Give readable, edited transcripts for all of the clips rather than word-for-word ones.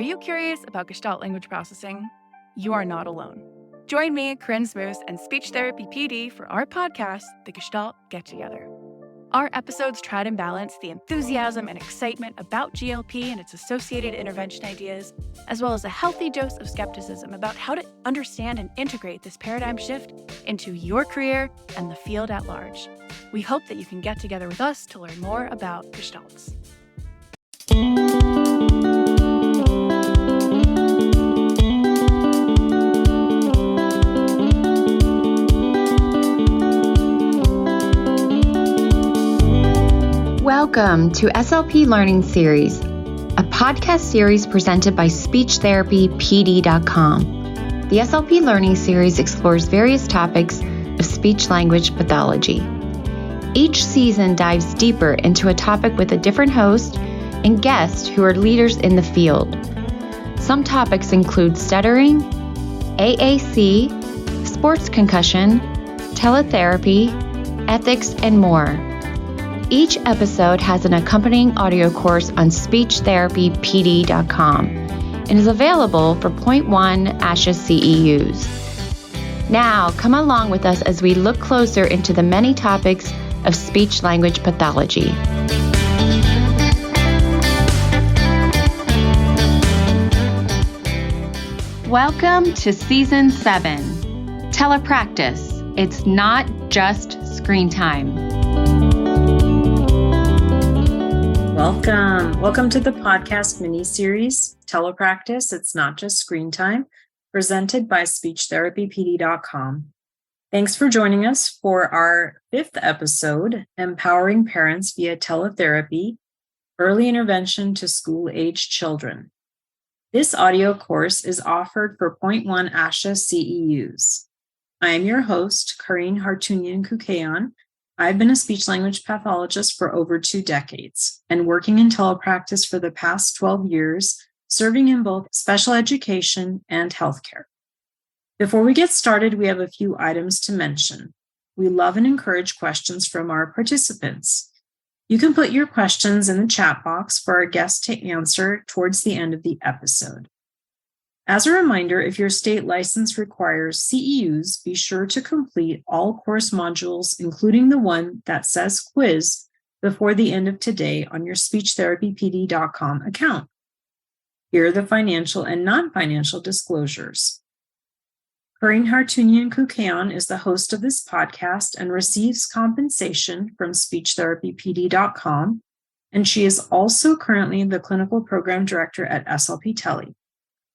Are you curious about Gestalt language processing? You are not alone. Join me, Karin Koukeyan, and Speech Therapy PD for our podcast, The Gestalt Get Together. Our episodes try to balance the enthusiasm and excitement about GLP and its associated intervention ideas, as well as a healthy dose of skepticism about how to understand and integrate this paradigm shift into your career and the field at large. We hope that you can get together with us to learn more about Gestalts. Welcome to SLP Learning Series, a podcast series presented by SpeechTherapyPD.com. The SLP Learning Series explores various topics of speech-language pathology. Each season dives deeper into a topic with a different host and guests who are leaders in the field. Some topics include stuttering, AAC, sports concussion, teletherapy, ethics, and more. Each episode has an accompanying audio course on SpeechTherapyPD.com and is available for 0.1 ASHA CEUs. Now, come along with us as we look closer into the many topics of speech-language pathology. Welcome to Season 7, Telepractice. It's not just screen time. Welcome to the podcast mini-series, Telepractice, It's Not Just Screen Time, presented by SpeechTherapyPD.com. Thanks for joining us for our 5th episode, Empowering Parents via Teletherapy, Early Intervention to School-Age Children. This audio course is offered for 0.1 ASHA CEUs. I am your host, Karin Koukeyan. I've been a speech-language pathologist for over 2 decades and working in telepractice for the past 12 years, serving in both special education and healthcare. Before we get started, we have a few items to mention. We love and encourage questions from our participants. You can put your questions in the chat box for our guests to answer towards the end of the episode. As a reminder, if your state license requires CEUs, be sure to complete all course modules, including the one that says quiz, before the end of today on your SpeechTherapyPD.com account. Here are the financial and non-financial disclosures. Karin Koukeyan is the host of this podcast and receives compensation from SpeechTherapyPD.com, and she is also currently the clinical program director at SLP Tele.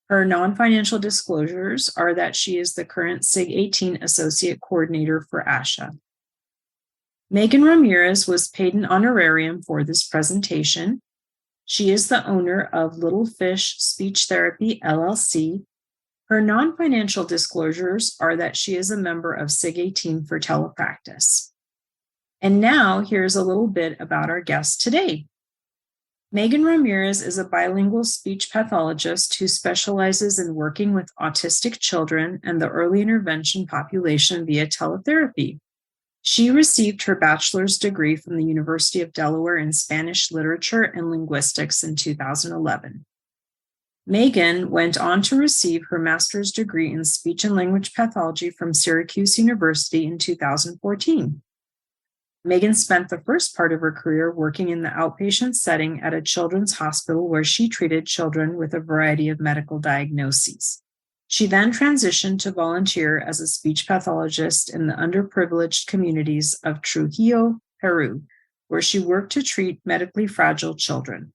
Her non-financial disclosures are that she is the current SIG-18 Associate Coordinator for ASHA. Megan Ramirez was paid an honorarium for this presentation. She is the owner of Little Fish Speech Therapy, LLC. Her non-financial disclosures are that she is a member of SIG-18 for Telepractice. And now here's a little bit about our guest today. Megan Ramirez is a bilingual speech pathologist who specializes in working with autistic children and the early intervention population via teletherapy. She received her bachelor's degree from the University of Delaware in Spanish Literature and Linguistics in 2011. Megan went on to receive her master's degree in speech and language pathology from Syracuse University in 2014. Megan spent the first part of her career working in the outpatient setting at a children's hospital where she treated children with a variety of medical diagnoses. She then transitioned to volunteer as a speech pathologist in the underprivileged communities of Trujillo, Peru, where she worked to treat medically fragile children.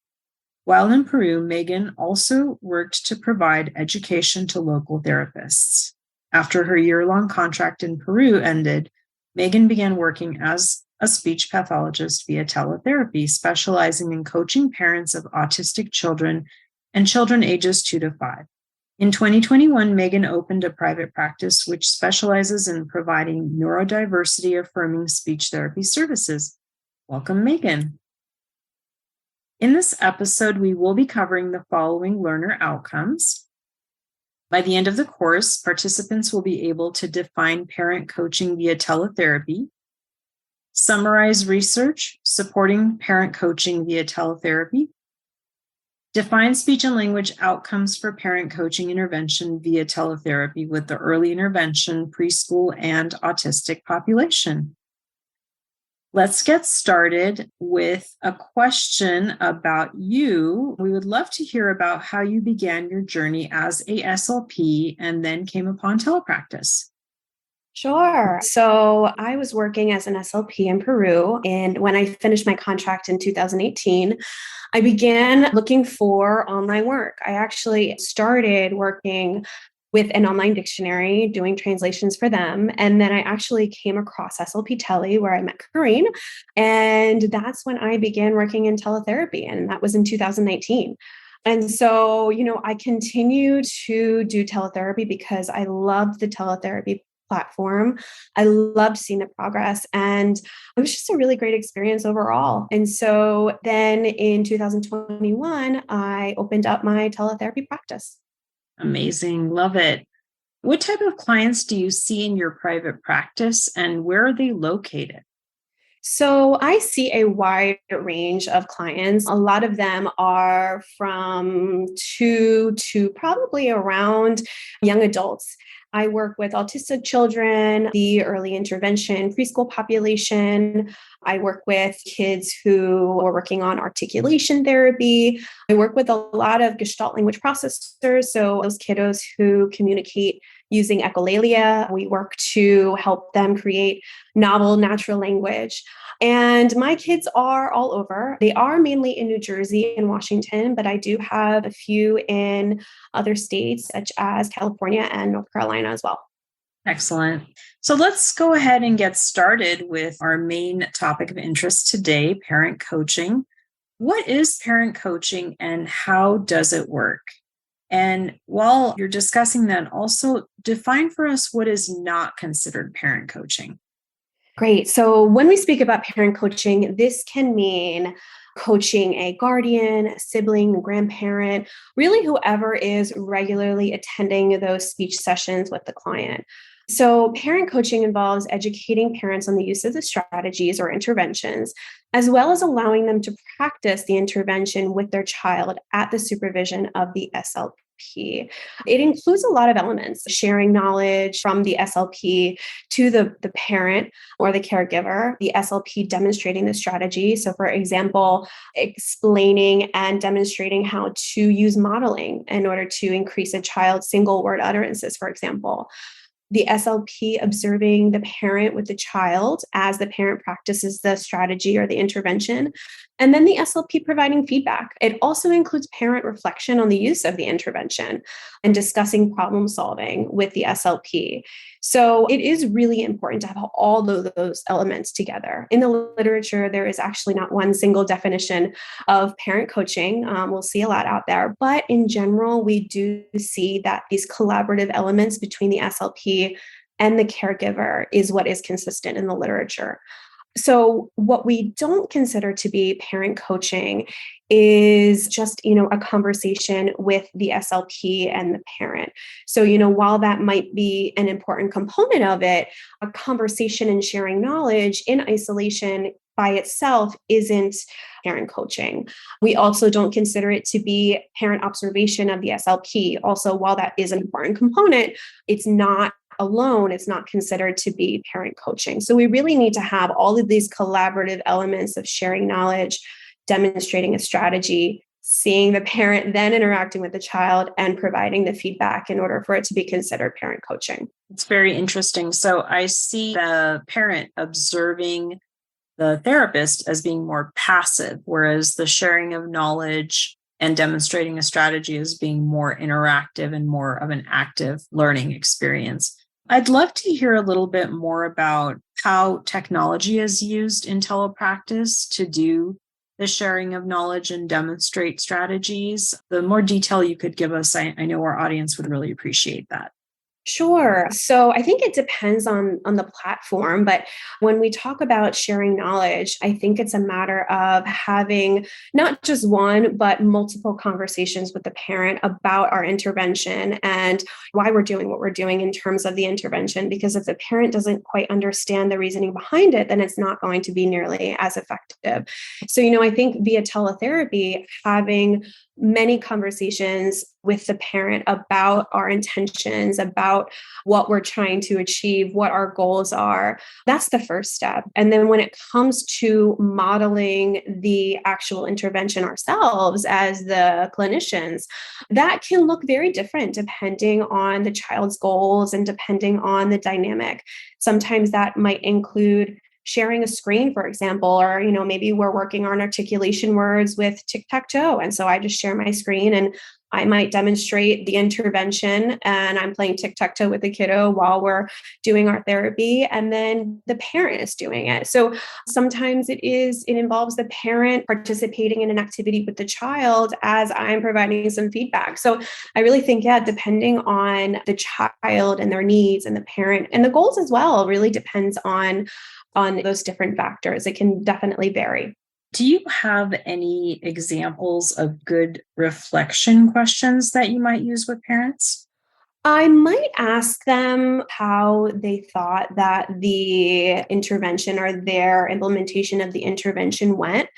While in Peru, Megan also worked to provide education to local therapists. After her year-long contract in Peru ended, Megan began working as a speech pathologist via teletherapy, specializing in coaching parents of autistic children and children ages 2 to 5. In 2021, Megan opened a private practice which specializes in providing neurodiversity affirming speech therapy services. Welcome, Megan. In this episode, we will be covering the following learner outcomes. By the end of the course, participants will be able to define parent coaching via teletherapy, summarize research supporting parent coaching via teletherapy, Define speech and language outcomes for parent coaching intervention via teletherapy with the early intervention, preschool, and autistic population. Let's get started with a question about you. We would love to hear about how you began your journey as a SLP and then came upon telepractice. Sure. So I was working as an SLP in Peru. And when I finished my contract in 2018, I began looking for online work. I actually started working with an online dictionary, doing translations for them. And then I actually came across SLP Tele, where I met Karin. And that's when I began working in teletherapy. And that was in 2019. And so, I continue to do teletherapy because I love the teletherapy platform. I loved seeing the progress, and it was just a really great experience overall. And so then in 2021, I opened up my teletherapy practice. Amazing. Love it. What type of clients do you see in your private practice and where are they located? So I see a wide range of clients. A lot of them are from 2 to probably around young adults. I work with autistic children, the early intervention preschool population. I work with kids who are working on articulation therapy. I work with a lot of Gestalt language processors, so those kiddos who communicate using echolalia. We work to help them create novel natural language. And my kids are all over. They are mainly in New Jersey and Washington, but I do have a few in other states, such as California and North Carolina as well. Excellent. So let's go ahead and get started with our main topic of interest today, parent coaching. What is parent coaching and how does it work? And while you're discussing that, also define for us what is not considered parent coaching. Great. So when we speak about parent coaching, this can mean coaching a guardian, a sibling, a grandparent, really whoever is regularly attending those speech sessions with the client. So parent coaching involves educating parents on the use of the strategies or interventions, as well as allowing them to practice the intervention with their child at the supervision of the SLP. It includes a lot of elements, sharing knowledge from the SLP to the parent or the caregiver, the SLP demonstrating the strategy. So for example, explaining and demonstrating how to use modeling in order to increase a child's single word utterances, for example. The SLP observing the parent with the child as the parent practices the strategy or the intervention, and then the SLP providing feedback. It also includes parent reflection on the use of the intervention and discussing problem solving with the SLP. So it is really important to have all of those elements together. In the literature, there is actually not one single definition of parent coaching. We'll see a lot out there, but in general, we do see that these collaborative elements between the SLP and the caregiver is what is consistent in the literature. So what we don't consider to be parent coaching is just, a conversation with the SLP and the parent. So, while that might be an important component of it, a conversation and sharing knowledge in isolation by itself isn't parent coaching. We also don't consider it to be parent observation of the SLP. Also, while that is an important component, it's not alone, it's not considered to be parent coaching. So we really need to have all of these collaborative elements of sharing knowledge, demonstrating a strategy, seeing the parent, then interacting with the child and providing the feedback in order for it to be considered parent coaching. It's very interesting. So I see the parent observing the therapist as being more passive, whereas the sharing of knowledge and demonstrating a strategy as being more interactive and more of an active learning experience. I'd love to hear a little bit more about how technology is used in telepractice to do the sharing of knowledge and demonstrate strategies. The more detail you could give us, I know our audience would really appreciate that. Sure. So I think it depends on the platform, but when we talk about sharing knowledge, I think it's a matter of having not just one, but multiple conversations with the parent about our intervention and why we're doing what we're doing in terms of the intervention. Because if the parent doesn't quite understand the reasoning behind it, then it's not going to be nearly as effective. So, I think via teletherapy, having many conversations with the parent about our intentions, about what we're trying to achieve, what our goals are. That's the first step. And then when it comes to modeling the actual intervention ourselves as the clinicians, that can look very different depending on the child's goals and depending on the dynamic. Sometimes that might include sharing a screen, for example, or, maybe we're working on articulation words with tic-tac-toe. And so I just share my screen and I might demonstrate the intervention and I'm playing tic-tac-toe with the kiddo while we're doing our therapy. And then the parent is doing it. So sometimes it involves the parent participating in an activity with the child as I'm providing some feedback. So I really think, depending on the child and their needs and the parent and the goals as well, really depends on those different factors. It can definitely vary. Do you have any examples of good reflection questions that you might use with parents? I might ask them how they thought that the intervention or their implementation of the intervention went.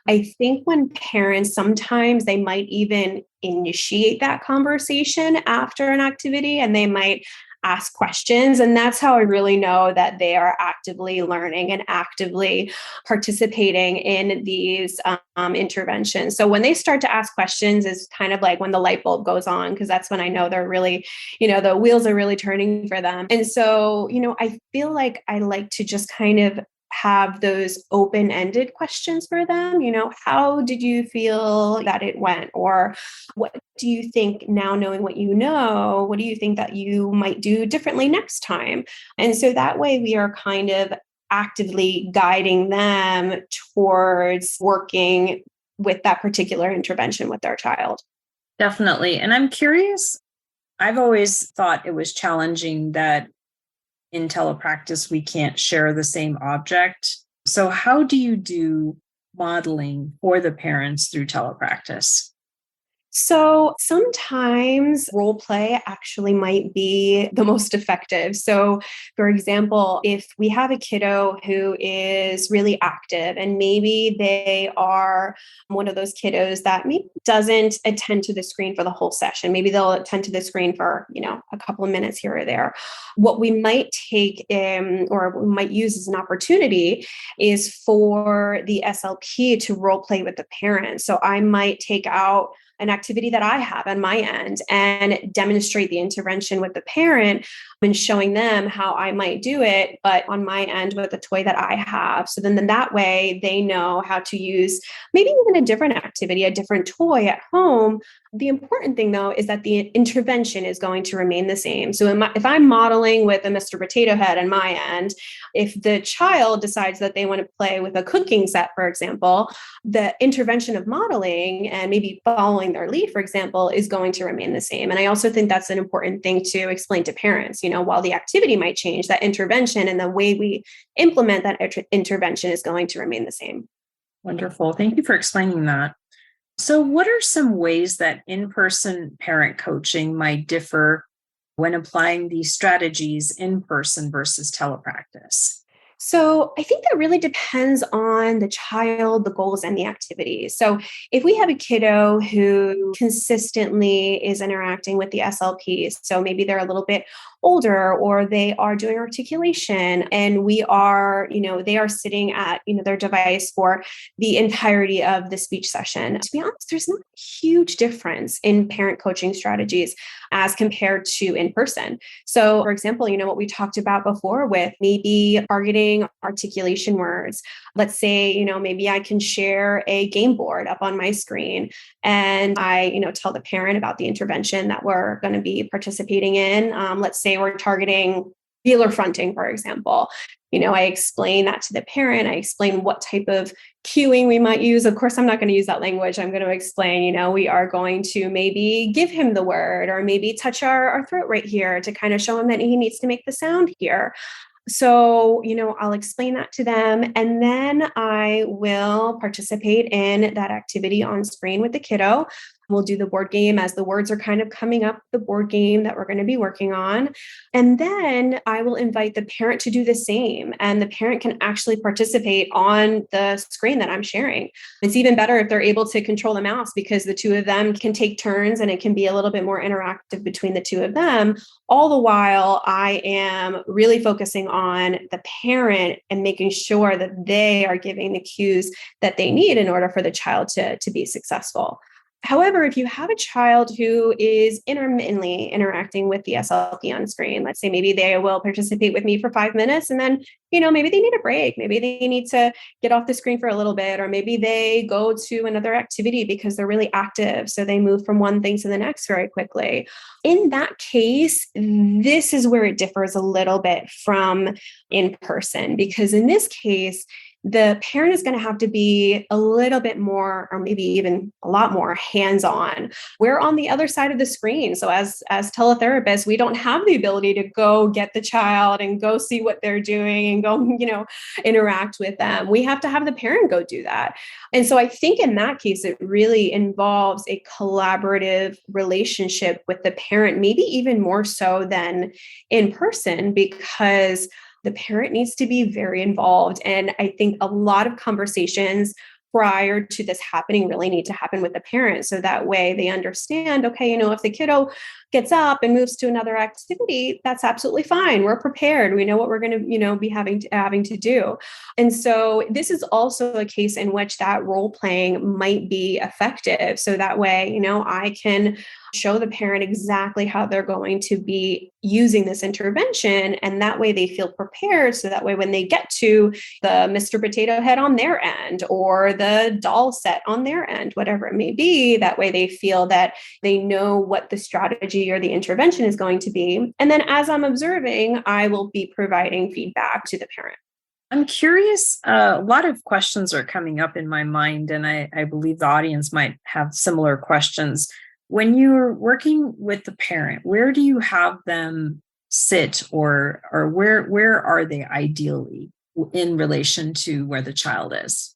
I think when parents, sometimes they might even initiate that conversation after an activity and they might ask questions. And that's how I really know that they are actively learning and actively participating in these interventions. So when they start to ask questions is kind of like when the light bulb goes on, because that's when I know they're really, the wheels are really turning for them. And so, I feel like I like to just kind of have those open-ended questions for them. How did you feel that it went? Or what do you think now, knowing what what do you think that you might do differently next time? And so that way we are kind of actively guiding them towards working with that particular intervention with their child. Definitely. And I'm curious, I've always thought it was challenging that in telepractice, we can't share the same object. So how do you do modeling for the parents through telepractice? So sometimes role play actually might be the most effective. So, for example, if we have a kiddo who is really active and maybe they are one of those kiddos that maybe doesn't attend to the screen for the whole session, maybe they'll attend to the screen for, a couple of minutes here or there. What we might take or we might use as an opportunity is for the SLP to role play with the parent. So I might take out an activity that I have on my end and demonstrate the intervention with the parent and showing them how I might do it, but on my end with the toy that I have. So then that way they know how to use maybe even a different activity, a different toy at home. The important thing though is that the intervention is going to remain the same. So if I'm modeling with a Mr. Potato Head on my end, if the child decides that they want to play with a cooking set, for example, the intervention of modeling and maybe following their lead, for example, is going to remain the same. And I also think that's an important thing to explain to parents. While the activity might change, that intervention and the way we implement that intervention is going to remain the same. Wonderful. Thank you for explaining that. So what are some ways that in-person parent coaching might differ when applying these strategies in person versus telepractice? So I think that really depends on the child, the goals, and the activities. So if we have a kiddo who consistently is interacting with the SLPs, so maybe they're a little bit older or they are doing articulation and we are, they are sitting at, their device for the entirety of the speech session. To be honest, there's not a huge difference in parent coaching strategies as compared to in person. So for example, what we talked about before with maybe targeting articulation words. Let's say, maybe I can share a game board up on my screen and I, tell the parent about the intervention that we're going to be participating in. Let's say we're targeting feeler fronting, for example. I explain that to the parent. I explain what type of cueing we might use. Of course, I'm not going to use that language. I'm going to explain, we are going to maybe give him the word or maybe touch our throat right here to kind of show him that he needs to make the sound here. So, I'll explain that to them, and then I will participate in that activity on screen with the kiddo. We'll do the board game as the words are kind of coming up, the board game that we're going to be working on. And then I will invite the parent to do the same. And the parent can actually participate on the screen that I'm sharing. It's even better if they're able to control the mouse, because the two of them can take turns and it can be a little bit more interactive between the two of them. All the while, I am really focusing on the parent and making sure that they are giving the cues that they need in order for the child to be successful. However, if you have a child who is intermittently interacting with the SLP on screen, let's say maybe they will participate with me for 5 minutes and then, maybe they need a break. Maybe they need to get off the screen for a little bit, or maybe they go to another activity because they're really active. So they move from one thing to the next very quickly. In that case, this is where it differs a little bit from in person, because in this case, the parent is going to have to be a little bit more, or maybe even a lot more hands-on. We're on the other side of the screen. So as teletherapists, we don't have the ability to go get the child and go see what they're doing and go, interact with them. We have to have the parent go do that. And so I think in that case, it really involves a collaborative relationship with the parent, maybe even more so than in person, because the parent needs to be very involved. And I think a lot of conversations prior to this happening really need to happen with the parent. So that way they understand, okay, if the kiddo gets up and moves to another activity, that's absolutely fine. We're prepared. We know what we're going to, be having to do. And so this is also a case in which that role playing might be effective. So that way, I can show the parent exactly how they're going to be using this intervention. And that way they feel prepared. So that way, when they get to the Mr. Potato Head on their end or the doll set on their end, whatever it may be, that way they feel that they know what the strategy or the intervention is going to be. And then as I'm observing, I will be providing feedback to the parent. I'm curious, a lot of questions are coming up in my mind, and I believe the audience might have similar questions. When you're working with the parent, where do you have them sit, or where are they ideally in relation to where the child is?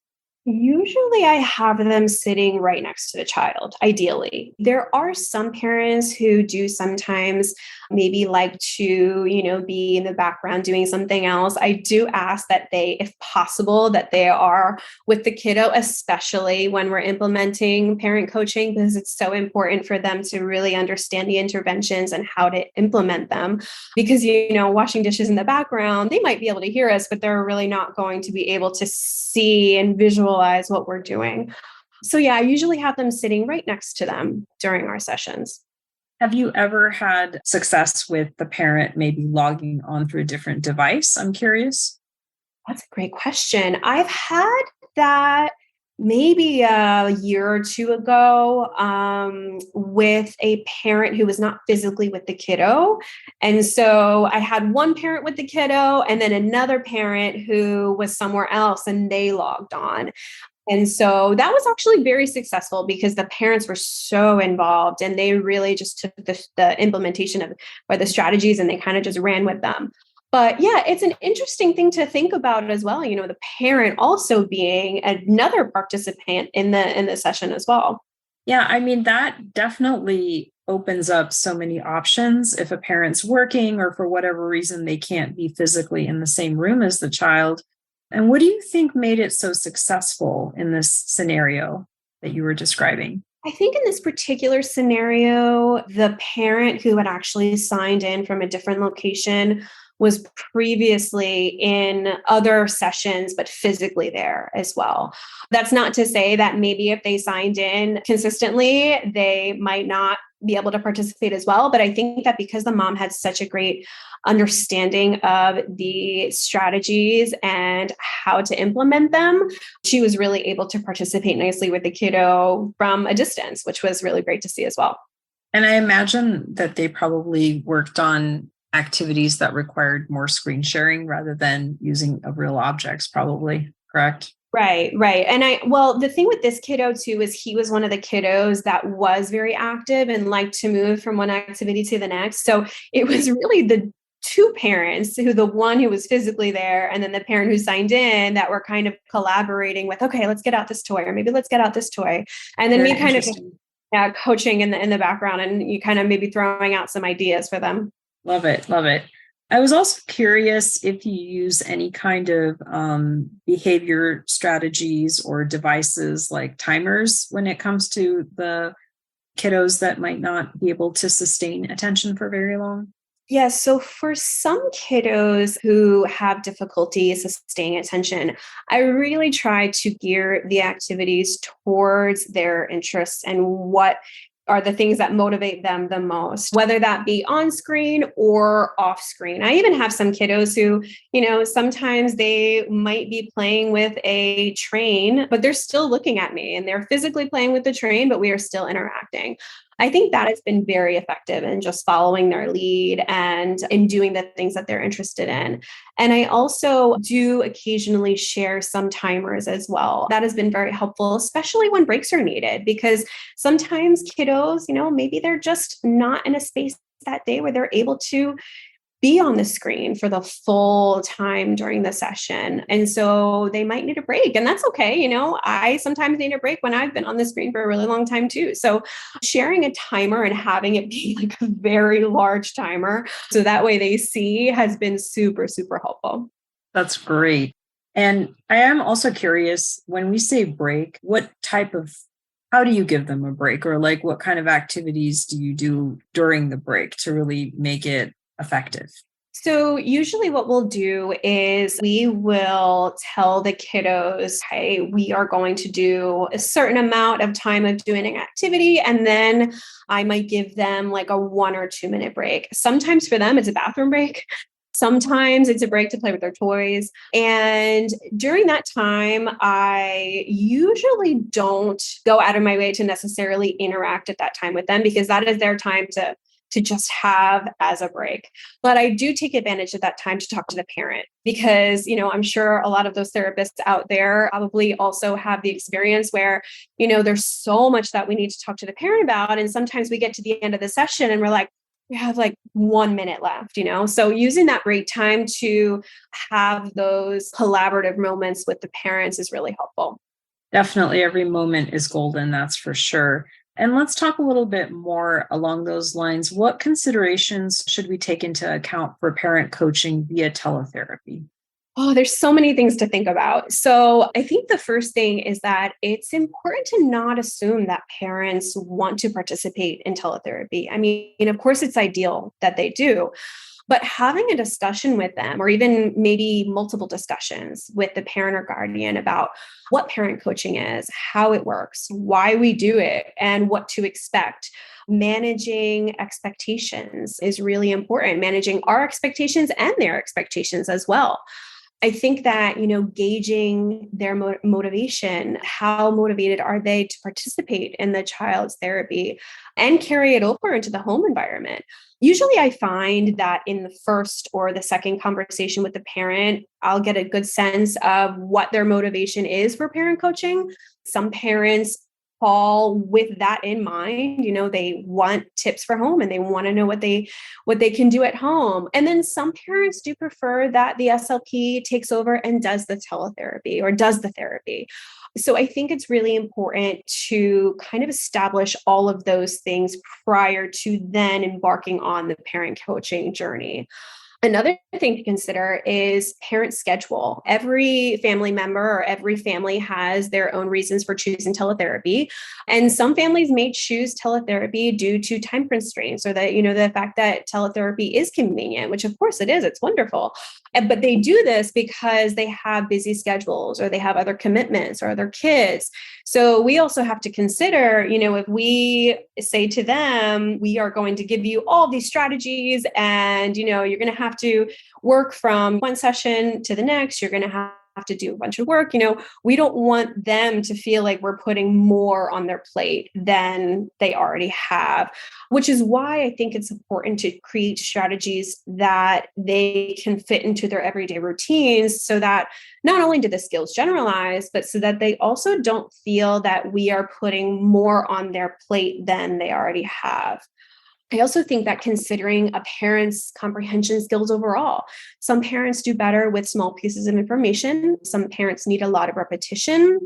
Usually I have them sitting right next to the child, ideally. There are some parents who do sometimes maybe like to, be in the background doing something else. I do ask that they, if possible, that they are with the kiddo, especially when we're implementing parent coaching, because it's so important for them to really understand the interventions and how to implement them. Because, washing dishes in the background, they might be able to hear us, but they're really not going to be able to see and visualize what we're doing. So yeah, I usually have them sitting right next to them during our sessions. Have you ever had success with the parent maybe logging on through a different device? I'm curious. That's a great question. I've had that maybe a year or two ago with a parent who was not physically with the kiddo. And so I had one parent with the kiddo and then another parent who was somewhere else, and they logged on. And so that was actually very successful because the parents were so involved and they really just took the implementation of or the strategies and they kind of just ran with them. But yeah, it's an interesting thing to think about as well. The parent also being another participant in the session as well. Yeah, I mean, that definitely opens up so many options. If a parent's working or for whatever reason they can't be physically in the same room as the child. And what do you think made it so successful in this scenario that you were describing? I think in this particular scenario, the parent who had actually signed in from a different location was previously in other sessions, but physically there as well. That's not to say that maybe if they signed in consistently, they might not be able to participate as well. But I think that because the mom had such a great understanding of the strategies and how to implement them, she was really able to participate nicely with the kiddo from a distance, which was really great to see as well. And I imagine that they probably worked on activities that required more screen sharing rather than using of real objects, probably, correct? Right, right. And the thing with this kiddo too is he was one of the kiddos that was very active and liked to move from one activity to the next. So it was really the two parents the one who was physically there and then the parent who signed in that were kind of collaborating with, okay, let's get out this toy, or maybe let's get out this toy. And then Very me kind of coaching in the background, and you kind of maybe throwing out some ideas for them. Love it. Love it. I was also curious if you use any kind of behavior strategies or devices like timers when it comes to the kiddos that might not be able to sustain attention for very long. Yeah, so for some kiddos who have difficulty sustaining attention, I really try to gear the activities towards their interests and what are the things that motivate them the most, whether that be on screen or off screen. I even have some kiddos who, sometimes they might be playing with a train, but they're still looking at me and they're physically playing with the train, but we are still interacting. I think that has been very effective in just following their lead and in doing the things that they're interested in. And I also do occasionally share some timers as well. That has been very helpful, especially when breaks are needed, because sometimes kiddos, maybe they're just not in a space that day where they're able to be on the screen for the full time during the session. And so they might need a break, and that's okay. I sometimes need a break when I've been on the screen for a really long time too. So sharing a timer and having it be like a very large timer, so that way they see, has been super, super helpful. That's great. And I am also curious, when we say break, how do you give them a break, or like what kind of activities do you do during the break to really make it effective? So usually what we'll do is we will tell the kiddos, hey, we are going to do a certain amount of time of doing an activity. And then I might give them like a 1 or 2 minute break. Sometimes for them, it's a bathroom break. Sometimes it's a break to play with their toys. And during that time, I usually don't go out of my way to necessarily interact at that time with them, because that is their time to just have as a break. But I do take advantage of that time to talk to the parent, because, I'm sure a lot of those therapists out there probably also have the experience where, there's so much that we need to talk to the parent about. And sometimes we get to the end of the session and we're like, we have like 1 minute left, So using that break time to have those collaborative moments with the parents is really helpful. Definitely every moment is golden, that's for sure. And let's talk a little bit more along those lines. What considerations should we take into account for parent coaching via teletherapy? Oh, there's so many things to think about. So I think the first thing is that it's important to not assume that parents want to participate in teletherapy. I mean, of course, it's ideal that they do. But having a discussion with them, or even maybe multiple discussions with the parent or guardian about what parent coaching is, how it works, why we do it, and what to expect. Managing expectations is really important, managing our expectations and their expectations as well. I think that, gauging their motivation, how motivated are they to participate in the child's therapy and carry it over into the home environment. Usually I find that in the first or the second conversation with the parent, I'll get a good sense of what their motivation is for parent coaching. Some parents call with that in mind. They want tips for home and they want to know what they can do at home. And then some parents do prefer that the SLP takes over and does the teletherapy or does the therapy. So I think it's really important to kind of establish all of those things prior to then embarking on the parent coaching journey. Another thing to consider is parent schedule. Every family member or every family has their own reasons for choosing teletherapy. And some families may choose teletherapy due to time constraints, or that, the fact that teletherapy is convenient, which of course it is, it's wonderful. But they do this because they have busy schedules, or they have other commitments or other kids. So we also have to consider, if we say to them, we are going to give you all these strategies and, you're going to have to work from one session to the next, you're going to have to do a bunch of work. We don't want them to feel like we're putting more on their plate than they already have, which is why I think it's important to create strategies that they can fit into their everyday routines so that not only do the skills generalize, but so that they also don't feel that we are putting more on their plate than they already have. I also think that considering a parent's comprehension skills overall, some parents do better with small pieces of information. Some parents need a lot of repetition.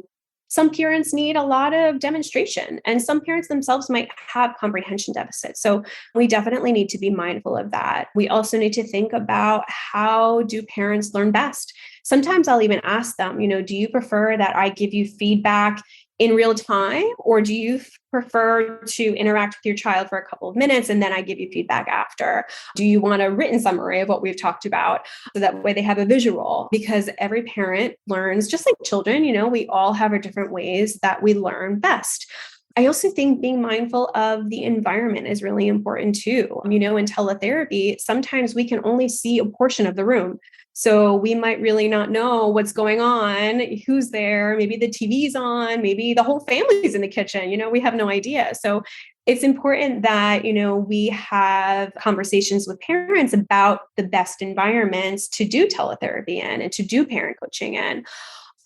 Some parents need a lot of demonstration, and some parents themselves might have comprehension deficits. So we definitely need to be mindful of that. We also need to think about, how do parents learn best? Sometimes I'll even ask them, do you prefer that I give you feedback in real time, or do you prefer to interact with your child for a couple of minutes and then I give you feedback after? Do you want a written summary of what we've talked about, so that way they have a visual? Because every parent learns just like children. We all have our different ways that we learn best. I also think being mindful of the environment is really important too. In teletherapy, sometimes we can only see a portion of the room. So we might really not know what's going on, who's there, maybe the TV's on, maybe the whole family's in the kitchen, we have no idea. So it's important that, we have conversations with parents about the best environments to do teletherapy in and to do parent coaching in.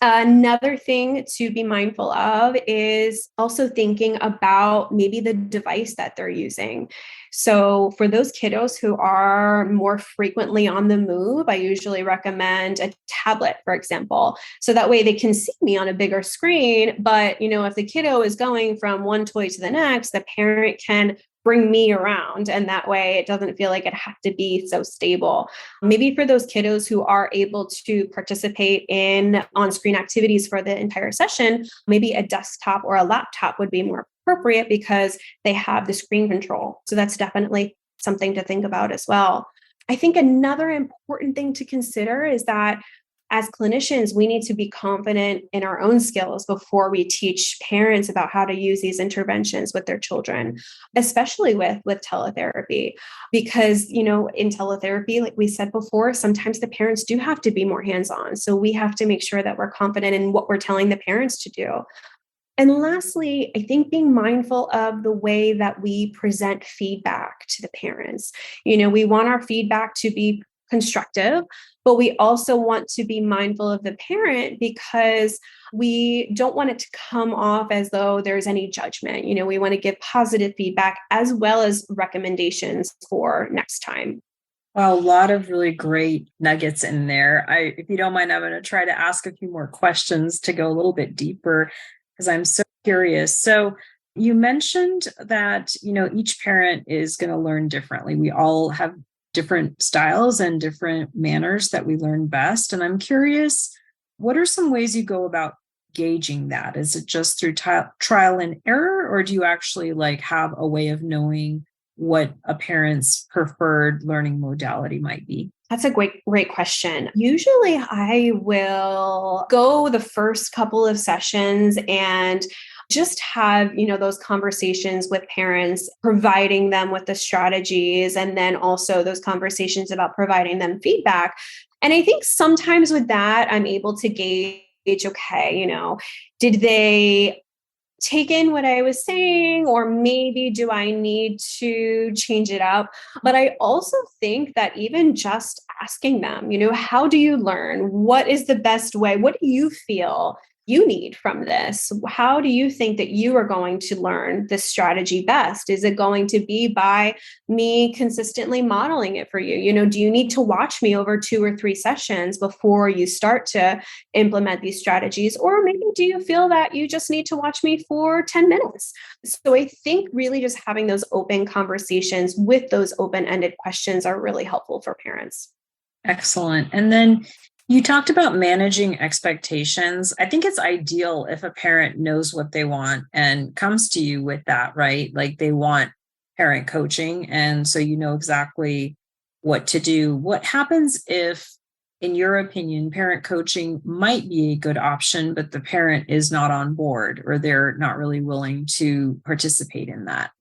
Another thing to be mindful of is also thinking about maybe the device that they're using. So for those kiddos who are more frequently on the move, I usually recommend a tablet, for example, so that way they can see me on a bigger screen. But, if the kiddo is going from one toy to the next, the parent can bring me around. And that way it doesn't feel like it has to be so stable. Maybe for those kiddos who are able to participate in on-screen activities for the entire session, maybe a desktop or a laptop would be more appropriate because they have the screen control. So that's definitely something to think about as well. I think another important thing to consider is that as clinicians, we need to be confident in our own skills before we teach parents about how to use these interventions with their children, especially with teletherapy. Because, in teletherapy, like we said before, sometimes the parents do have to be more hands-on. So we have to make sure that we're confident in what we're telling the parents to do. And lastly, I think being mindful of the way that we present feedback to the parents. We want our feedback to be constructive, but we also want to be mindful of the parent because we don't want it to come off as though there's any judgment. We want to give positive feedback as well as recommendations for next time. Wow, a lot of really great nuggets in there. If you don't mind, I'm going to try to ask a few more questions to go a little bit deeper because I'm so curious. So you mentioned that, each parent is going to learn differently. We all have different styles and different manners that we learn best. And I'm curious, what are some ways you go about gauging that? Is it just through trial and error, or do you actually have a way of knowing what a parent's preferred learning modality might be? That's a great question. Usually I will go the first couple of sessions and just have, those conversations with parents, providing them with the strategies, and then also those conversations about providing them feedback. And I think sometimes with that, I'm able to gauge, okay, did they take in what I was saying, or maybe do I need to change it up? But I also think that even just asking them, how do you learn? What is the best way? What do you feel you need from this? How do you think that you are going to learn this strategy best? Is it going to be by me consistently modeling it for you? Do you need to watch me over 2 or 3 sessions before you start to implement these strategies? Or maybe do you feel that you just need to watch me for 10 minutes? So I think really just having those open conversations with those open-ended questions are really helpful for parents. Excellent. And then you talked about managing expectations. I think it's ideal if a parent knows what they want and comes to you with that, right? Like they want parent coaching. And so you know exactly what to do. What happens if, in your opinion, parent coaching might be a good option, but the parent is not on board or they're not really willing to participate in that?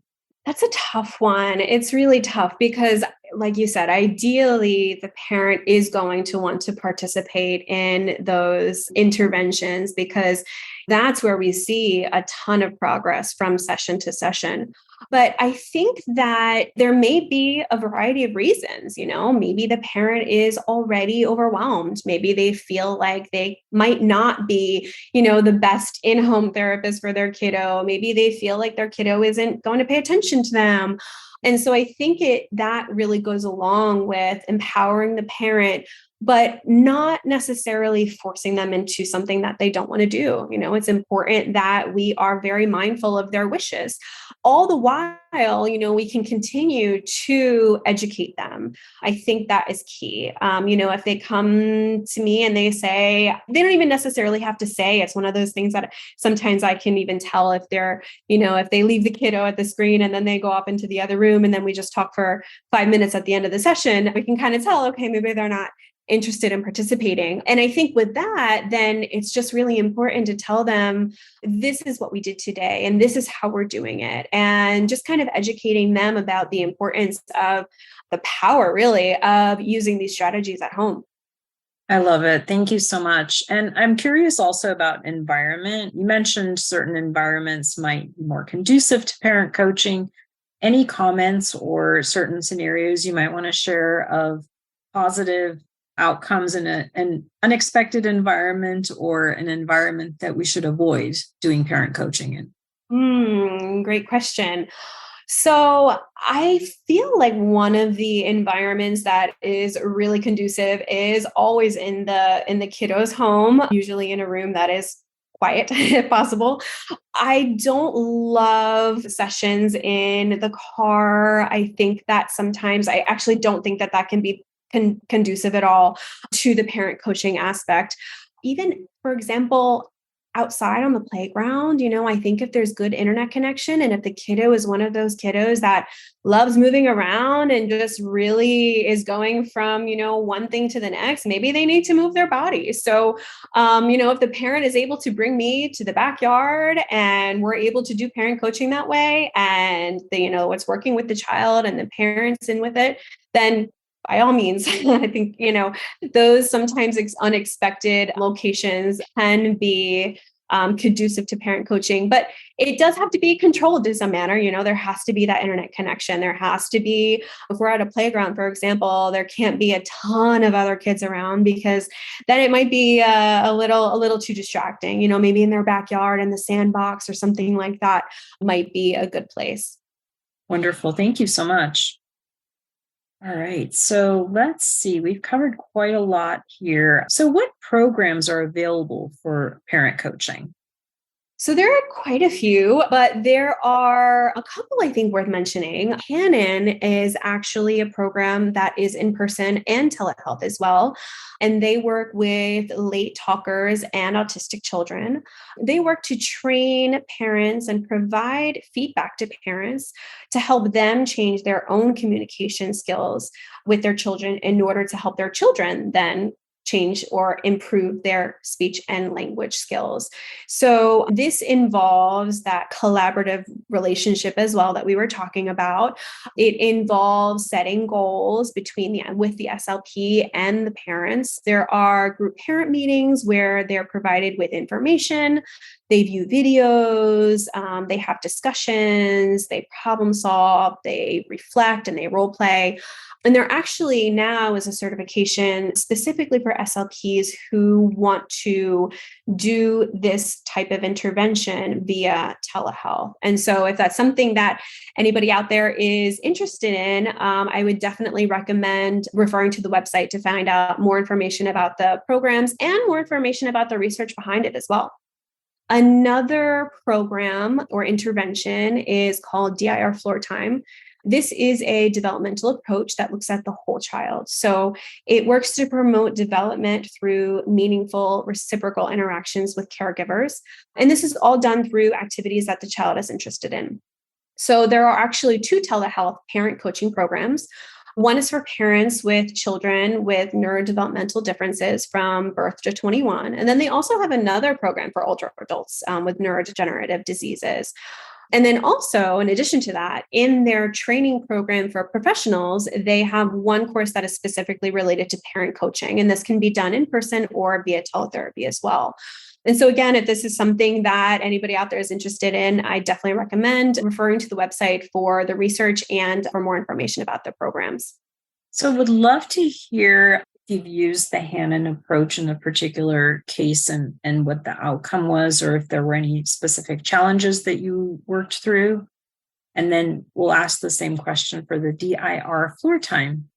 That's a tough one. It's really tough because like you said, ideally, the parent is going to want to participate in those interventions because that's where we see a ton of progress from session to session. But I think that there may be a variety of reasons, maybe the parent is already overwhelmed. Maybe they feel like they might not be, the best in-home therapist for their kiddo. Maybe they feel like their kiddo isn't going to pay attention to them. And so I think that really goes along with empowering the parent, but not necessarily forcing them into something that they don't want to do. It's important that we are very mindful of their wishes. All the while, we can continue to educate them. I think that is key. If they come to me and they say, they don't even necessarily have to say, it's one of those things that sometimes I can even tell if they're, if they leave the kiddo at the screen and then they go off into the other room and then we just talk for 5 minutes at the end of the session, we can kind of tell, okay, maybe they're not interested in participating. And I think with that, then it's just really important to tell them, this is what we did today, and this is how we're doing it. And just kind of educating them about the importance of the power, really, of using these strategies at home. I love it. Thank you so much. And I'm curious also about environment. You mentioned certain environments might be more conducive to parent coaching. Any comments or certain scenarios you might want to share of positive outcomes in an unexpected environment or an environment that we should avoid doing parent coaching in? Great question. So I feel like one of the environments that is really conducive is always in the kiddo's home, usually in a room that is quiet if possible. I don't love sessions in the car. I think that sometimes I actually don't think that can be conducive at all to the parent coaching aspect. Even, for example, outside on the playground, I think if there's good internet connection and if the kiddo is one of those kiddos that loves moving around and just really is going from, one thing to the next, maybe they need to move their body. So, if the parent is able to bring me to the backyard and we're able to do parent coaching that way and it's working with the child and the parents in with it, then by all means, I think, those sometimes unexpected locations can be conducive to parent coaching, but it does have to be controlled in some manner. There has to be that internet connection. There has to be, if we're at a playground, for example, there can't be a ton of other kids around because then it might be a little too distracting. Maybe in their backyard in the sandbox or something like that might be a good place. Wonderful. Thank you so much. All right. So let's see. We've covered quite a lot here. So what programs are available for parent coaching? So there are quite a few, but there are a couple I think worth mentioning. Canon is actually a program that is in person and telehealth as well. And they work with late talkers and autistic children. They work to train parents and provide feedback to parents to help them change their own communication skills with their children in order to help their children then change or improve their speech and language skills. So this involves that collaborative relationship as well that we were talking about. It involves setting goals with the SLP and the parents. There are group parent meetings where they're provided with information. They view videos, they have discussions, they problem solve, they reflect, and they role play. And there actually now is a certification specifically for SLPs who want to do this type of intervention via telehealth. And so if that's something that anybody out there is interested in, I would definitely recommend referring to the website to find out more information about the programs and more information about the research behind it as well. Another program or intervention is called DIR Floor Time. This is a developmental approach that looks at the whole child. So it works to promote development through meaningful reciprocal interactions with caregivers. And this is all done through activities that the child is interested in. So there are actually 2 telehealth parent coaching programs. One is for parents with children with neurodevelopmental differences from birth to 21. And then they also have another program for older adults with neurodegenerative diseases. And then also, in addition to that, in their training program for professionals, they have one course that is specifically related to parent coaching. And this can be done in person or via teletherapy as well. And so again, if this is something that anybody out there is interested in, I definitely recommend referring to the website for the research and for more information about the programs. So would love to hear if you've used the Hannon approach in a particular case and what the outcome was, or if there were any specific challenges that you worked through. And then we'll ask the same question for the DIR floor time.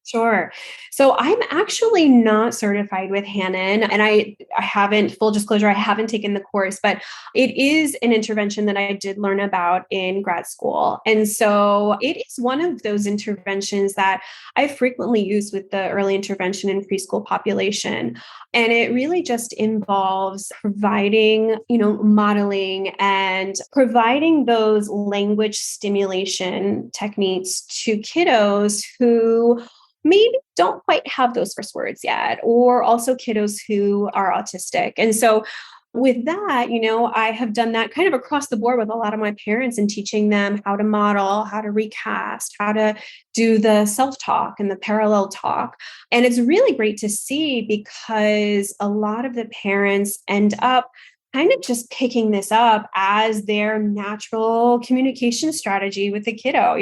Sure. So I'm actually not certified with Hannon, and I haven't, full disclosure, I haven't taken the course, but it is an intervention that I did learn about in grad school. And so it is one of those interventions that I frequently use with the early intervention and preschool population. And it really just involves providing, modeling and providing those language stimulation techniques to kiddos who maybe don't quite have those first words yet, or also kiddos who are autistic. And so with that, I have done that kind of across the board with a lot of my parents and teaching them how to model, how to recast, how to do the self-talk and the parallel talk. And it's really great to see because a lot of the parents end up kind of just picking this up as their natural communication strategy with the kiddo.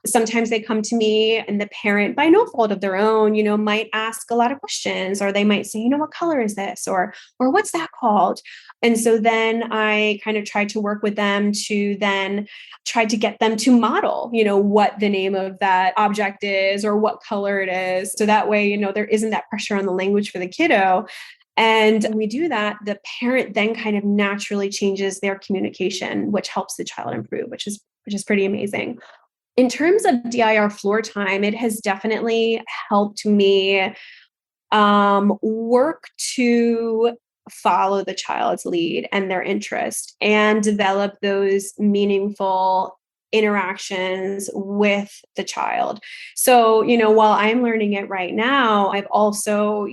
Sometimes they come to me and the parent, by no fault of their own, might ask a lot of questions, or they might say, what color is this? Or what's that called? And so then I kind of try to work with them to then try to get them to model, what the name of that object is or what color it is. So that way, there isn't that pressure on the language for the kiddo. And when we do that, the parent then kind of naturally changes their communication, which helps the child improve, which is pretty amazing. In terms of DIR floor time, it has definitely helped me work to follow the child's lead and their interest and develop those meaningful interactions with the child. So, while I'm learning it right now, I've also,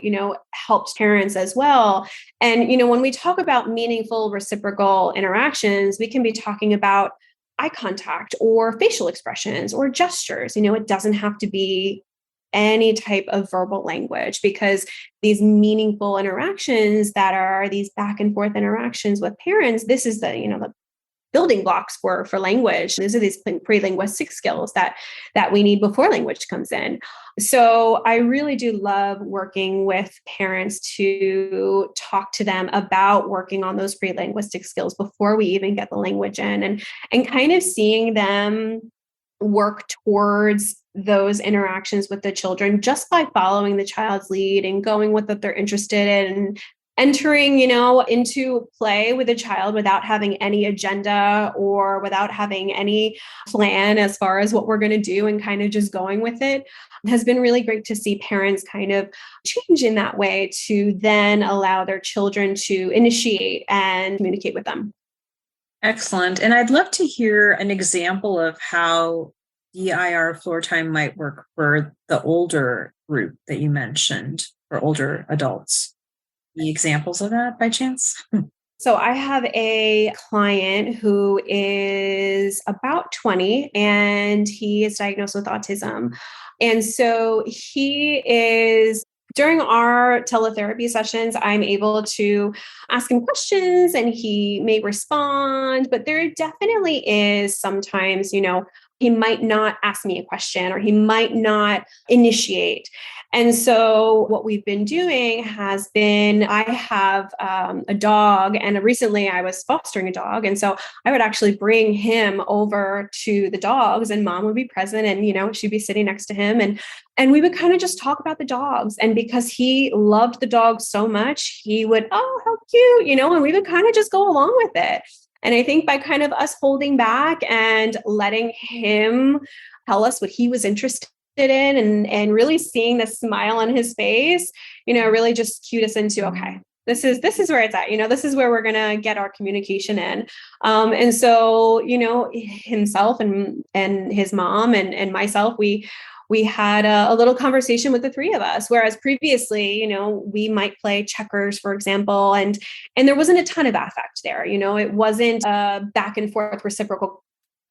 helped parents as well. And, when we talk about meaningful reciprocal interactions, we can be talking about eye contact or facial expressions or gestures. It doesn't have to be any type of verbal language, because these meaningful interactions that are these back and forth interactions with parents, this is the building blocks for language. These are these pre-linguistic skills that we need before language comes in. So I really do love working with parents to talk to them about working on those pre-linguistic skills before we even get the language in, and kind of seeing them work towards those interactions with the children just by following the child's lead and going with what they're interested in, and entering, into play with a child without having any agenda or without having any plan as far as what we're going to do, and kind of just going with it has been really great to see parents kind of change in that way to then allow their children to initiate and communicate with them. Excellent. And I'd love to hear an example of how DIR floor time might work for the older group that you mentioned, for older adults. Any examples of that by chance? So I have a client who is about 20 and he is diagnosed with autism. And so he is, during our teletherapy sessions, I'm able to ask him questions and he may respond, but there definitely is sometimes, he might not ask me a question or he might not initiate. And so what we've been doing has been, I have a dog, and recently I was fostering a dog. And so I would actually bring him over to the dogs and mom would be present and, she'd be sitting next to him and we would kind of just talk about the dogs. And because he loved the dogs so much, he would, oh, how cute, and we would kind of just go along with it. And I think by kind of us holding back and letting him tell us what he was interested in and really seeing the smile on his face, really just cued us into, okay, this is where it's at, this is where we're going to get our communication in. And so, himself and his mom and myself, we we had a little conversation with the three of us, whereas previously, we might play checkers, for example, and there wasn't a ton of affect there. It wasn't a back and forth reciprocal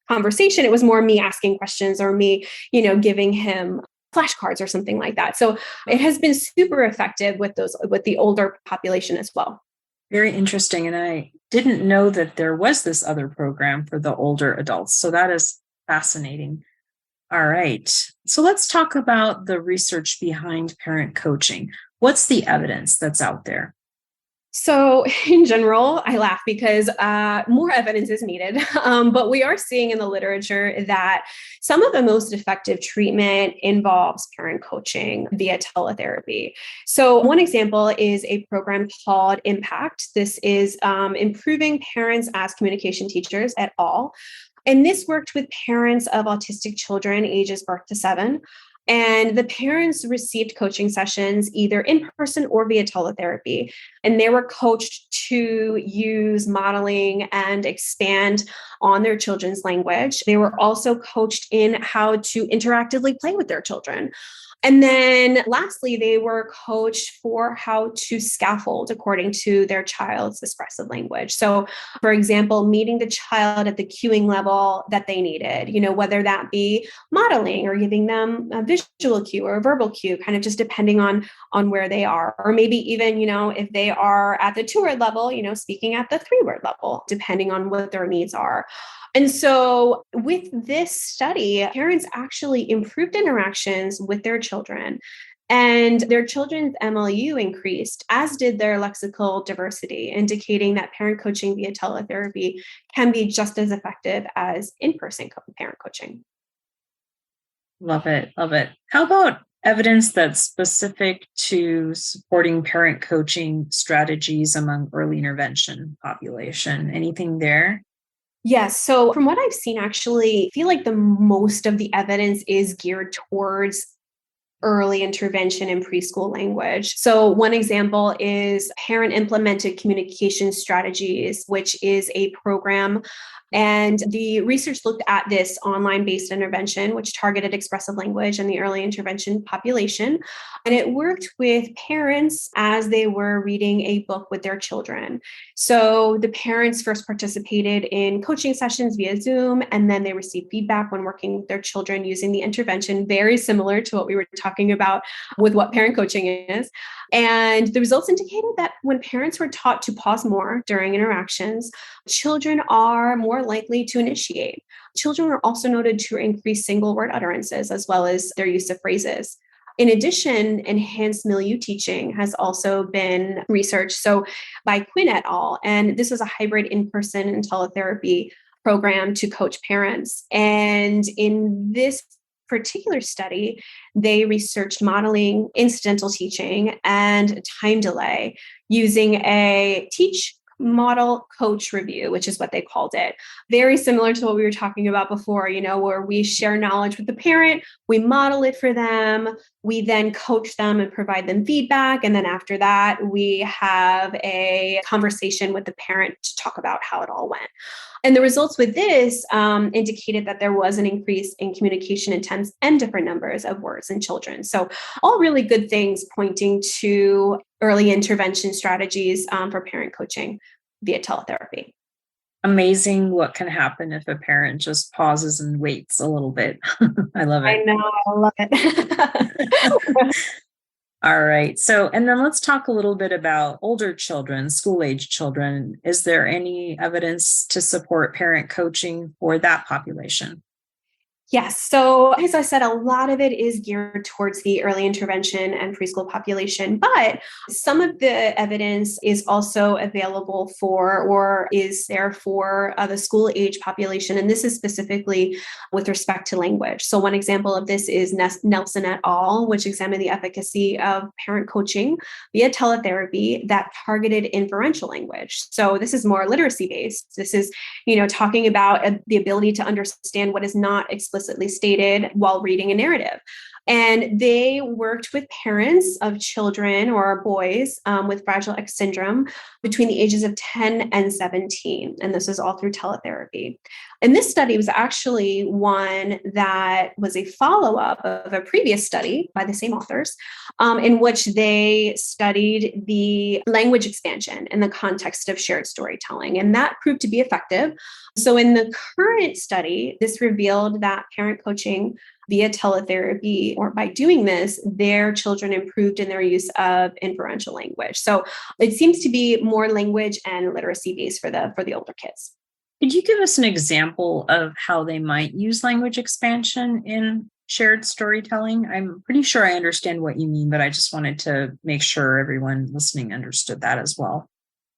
conversation. It was more me asking questions or me, giving him flashcards or something like that. So it has been super effective with the older population as well. Very interesting. And I didn't know that there was this other program for the older adults. So that is fascinating. All right. So let's talk about the research behind parent coaching. What's the evidence that's out there? So in general, I laugh because more evidence is needed, but we are seeing in the literature that some of the most effective treatment involves parent coaching via teletherapy. So one example is a program called Impact. This is improving parents as communication teachers et al. And this worked with parents of autistic children ages birth to 7. And the parents received coaching sessions either in person or via teletherapy. And they were coached to use modeling and expand on their children's language. They were also coached in how to interactively play with their children. And then lastly, they were coached for how to scaffold according to their child's expressive language. So, for example, meeting the child at the cueing level that they needed, whether that be modeling or giving them a visual cue or a verbal cue, kind of just depending on where they are. Or maybe even, if they are at the 2-word level, speaking at the 3-word level, depending on what their needs are. And so with this study, parents actually improved interactions with their children, and their children's MLU increased, as did their lexical diversity, indicating that parent coaching via teletherapy can be just as effective as in-person parent coaching. Love it. Love it. How about evidence that's specific to supporting parent coaching strategies among early intervention population? Anything there? Yes. So from what I've seen, actually, I feel like the most of the evidence is geared towards early intervention in preschool language. So one example is parent implemented communication strategies, which is a program. And the research looked at this online-based intervention, which targeted expressive language in the early intervention population. And it worked with parents as they were reading a book with their children. So the parents first participated in coaching sessions via Zoom, and then they received feedback when working with their children using the intervention, very similar to what we were talking about with what parent coaching is. And the results indicated that when parents were taught to pause more during interactions, children are more likely to initiate. Children are also noted to increase single word utterances as well as their use of phrases. In addition, enhanced milieu teaching has also been researched. So by Quinn et al., and this is a hybrid in-person and teletherapy program to coach parents. And in this particular study, they researched modeling, incidental teaching, and time delay using a teach, model, coach, review, which is what they called it. Very similar to what we were talking about before, where we share knowledge with the parent, we model it for them, we then coach them and provide them feedback. And then after that, we have a conversation with the parent to talk about how it all went. And the results with this indicated that there was an increase in communication intents and different numbers of words in children. So all really good things pointing to early intervention strategies for parent coaching via teletherapy. Amazing what can happen if a parent just pauses and waits a little bit. I love it. I know, I love it. All right. So, and then let's talk a little bit about older children, school-age children. Is there any evidence to support parent coaching for that population? Yes. So as I said, a lot of it is geared towards the early intervention and preschool population, but some of the evidence is also available for, or is there for the school age population. And this is specifically with respect to language. So one example of this is Nelson et al., which examined the efficacy of parent coaching via teletherapy that targeted inferential language. So this is more literacy based. This is, talking about the ability to understand what is not explicitly stated while reading a narrative. And they worked with parents of children or boys with Fragile X syndrome between the ages of 10 and 17. And this is all through teletherapy. And this study was actually one that was a follow-up of a previous study by the same authors, in which they studied the language expansion in the context of shared storytelling. And that proved to be effective. So in the current study, this revealed that parent coaching via teletherapy, or by doing this, their children improved in their use of inferential language. So it seems to be more language and literacy based for the older kids. Could you give us an example of how they might use language expansion in shared storytelling? I'm pretty sure I understand what you mean, but I just wanted to make sure everyone listening understood that as well.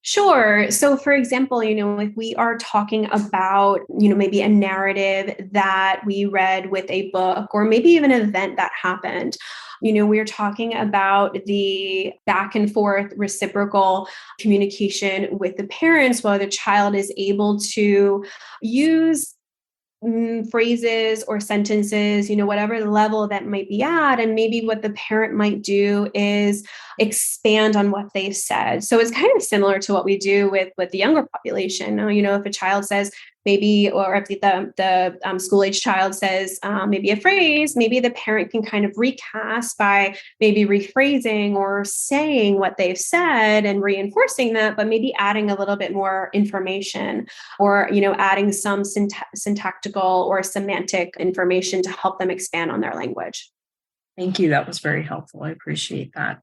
Sure. So, for example, if we are talking about, maybe a narrative that we read with a book, or maybe even an event that happened, we're talking about the back and forth reciprocal communication with the parents, while the child is able to use phrases or sentences, whatever level that might be at. And maybe what the parent might do is expand on what they've said. So it's kind of similar to what we do with the younger population. If a child says maybe, or if the school age child says maybe a phrase, maybe the parent can kind of recast by maybe rephrasing or saying what they've said and reinforcing that, but maybe adding a little bit more information, or adding some syntactical or semantic information to help them expand on their language. Thank you. That was very helpful. I appreciate that.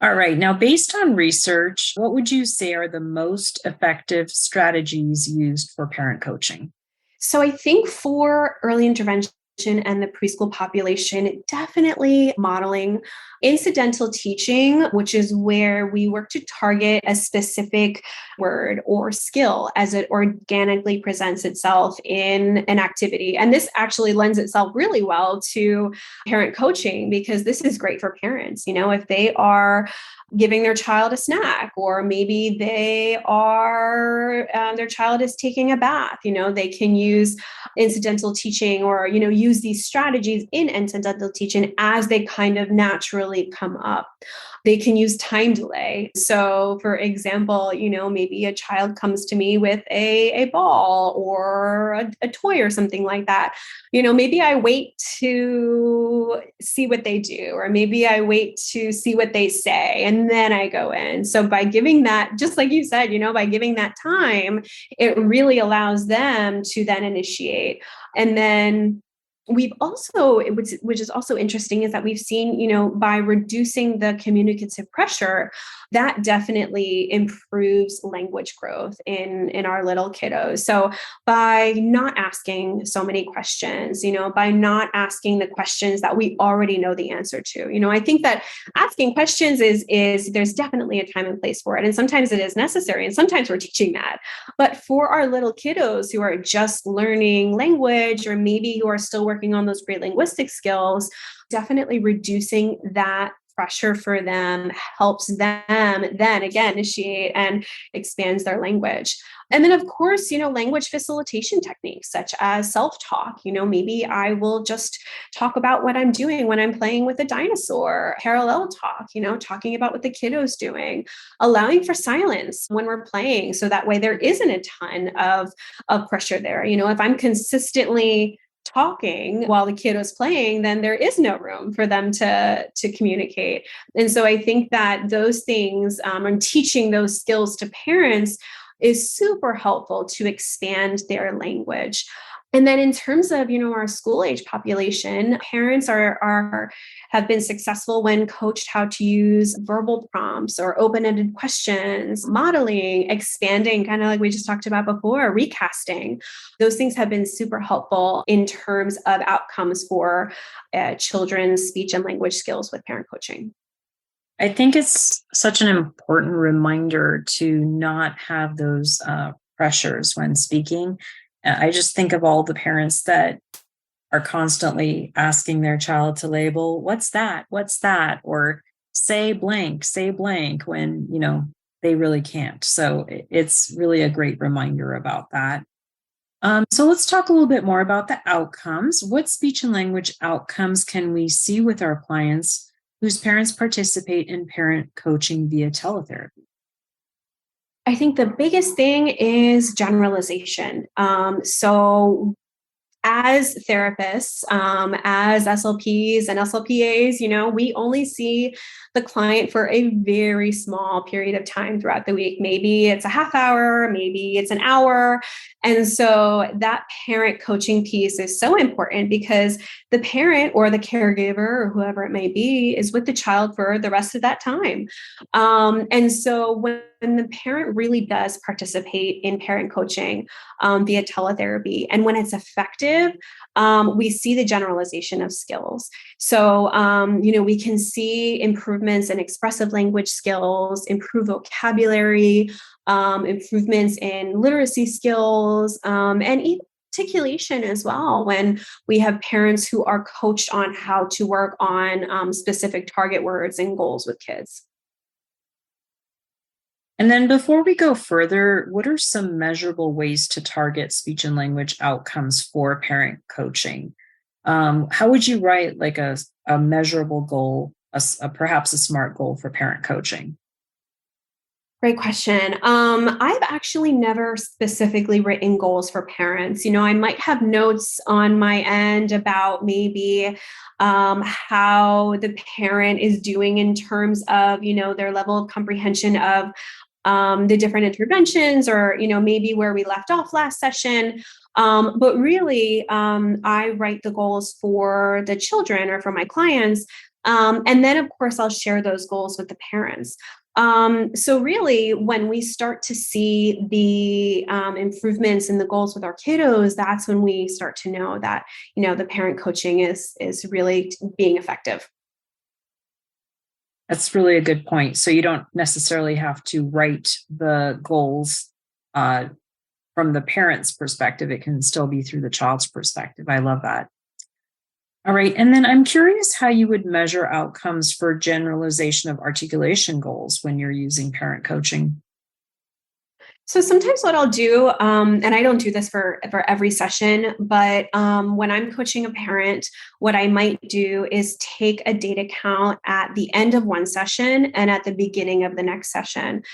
All right. Now, based on research, what would you say are the most effective strategies used for parent coaching? So I think for early intervention and the preschool population, definitely modeling incidental teaching, which is where we work to target a specific word or skill as it organically presents itself in an activity. And this actually lends itself really well to parent coaching, because this is great for parents. If they are giving their child a snack, or maybe they are their child is taking a bath, they can use incidental teaching, or use these strategies in incidental teaching as they kind of naturally come up. They can use time delay. So for example, maybe a child comes to me with a ball or a toy or something like that. Maybe I wait to see what they do, or maybe I wait to see what they say, and then I go in. So by giving that, just like you said, by giving that time, it really allows them to then initiate. And then we've also, which is also interesting, is that we've seen, by reducing the communicative pressure, that definitely improves language growth in our little kiddos. So by not asking so many questions, by not asking the questions that we already know the answer to, I think that asking questions is there's definitely a time and place for it. And sometimes it is necessary, and sometimes we're teaching that. But for our little kiddos who are just learning language, or maybe who are still working on those great linguistic skills, definitely reducing that pressure for them helps them then again initiate and expands their language. And then, of course, language facilitation techniques such as self-talk. Maybe I will just talk about what I'm doing when I'm playing with a dinosaur, parallel talk, talking about what the kiddo's doing, allowing for silence when we're playing. So that way there isn't a ton of pressure there. If I'm consistently talking while the kid was playing, then there is no room for them to communicate. And so I think that those things and teaching those skills to parents is super helpful to expand their language. And then in terms of, our school age population, parents have been successful when coached how to use verbal prompts or open-ended questions, modeling, expanding, kind of like we just talked about before, recasting. Those things have been super helpful in terms of outcomes for children's speech and language skills with parent coaching. I think it's such an important reminder to not have those pressures when speaking. I just think of all the parents that are constantly asking their child to label, what's that? What's that? Or say blank, when, they really can't. So it's really a great reminder about that. So let's talk a little bit more about the outcomes. What speech and language outcomes can we see with our clients whose parents participate in parent coaching via teletherapy? I think the biggest thing is generalization. So as therapists, as SLPs and SLPAs, we only see the client for a very small period of time throughout the week. Maybe it's a half hour, maybe it's an hour. And so that parent coaching piece is so important because the parent or the caregiver or whoever it may be is with the child for the rest of that time. And so when the parent really does participate in parent coaching via teletherapy, and when it's effective, we see the generalization of skills. So, we can see improvements in expressive language skills, improved vocabulary, improvements in literacy skills, and even articulation as well when we have parents who are coached on how to work on specific target words and goals with kids. And then before we go further, what are some measurable ways to target speech and language outcomes for parent coaching? How would you write like a measurable goal, perhaps a SMART goal for parent coaching? Great question. I've actually never specifically written goals for parents. I might have notes on my end about maybe how the parent is doing in terms of, their level of comprehension of the different interventions or, maybe where we left off last session. But really, I write the goals for the children or for my clients. And then, of course, I'll share those goals with the parents. So really, when we start to see the improvements in the goals with our kiddos, that's when we start to know that, the parent coaching is really being effective. That's really a good point. So you don't necessarily have to write the goals from the parent's perspective. It can still be through the child's perspective. I love that. All right. And then I'm curious how you would measure outcomes for generalization of articulation goals when you're using parent coaching. So sometimes what I'll do, and I don't do this for every session, but when I'm coaching a parent, what I might do is take a data count at the end of one session and at the beginning of the next session.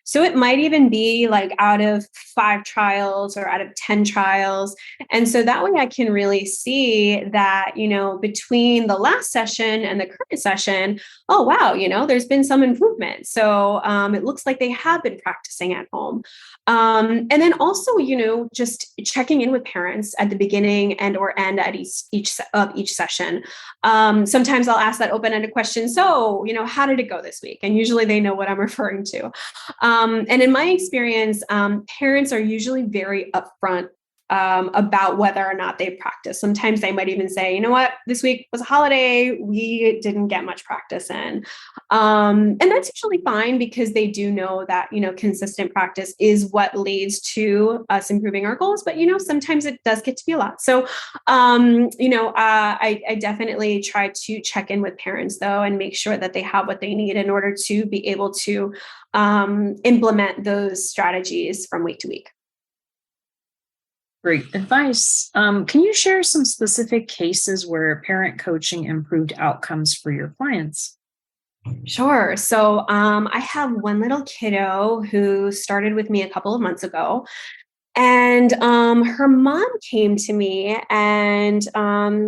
So it might even be like out of 5 trials or out of 10 trials. And so that way I can really see that, between the last session and the current session, oh, wow, there's been some improvement. So it looks like they have been practicing at home. And then also, just checking in with parents at the beginning and or end at each session. Sometimes I'll ask that open-ended question. So, how did it go this week? And usually they know what I'm referring to. And in my experience, parents are usually very upfront about whether or not they practice. Sometimes they might even say, you know what, this week was a holiday. We didn't get much practice in. And that's usually fine because they do know that, consistent practice is what leads to us improving our goals. But, sometimes it does get to be a lot. So, I definitely try to check in with parents, though, and make sure that they have what they need in order to be able to implement those strategies from week to week. Great advice. Can you share some specific cases where parent coaching improved outcomes for your clients? Sure. So I have one little kiddo who started with me a couple of months ago. And her mom came to me and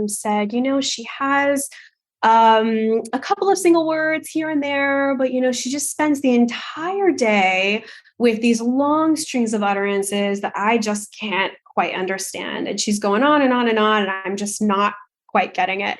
said, she has a couple of single words here and there, but, she just spends the entire day with these long strings of utterances that I just can't quite understand. And she's going on and on and on, and I'm just not quite getting it.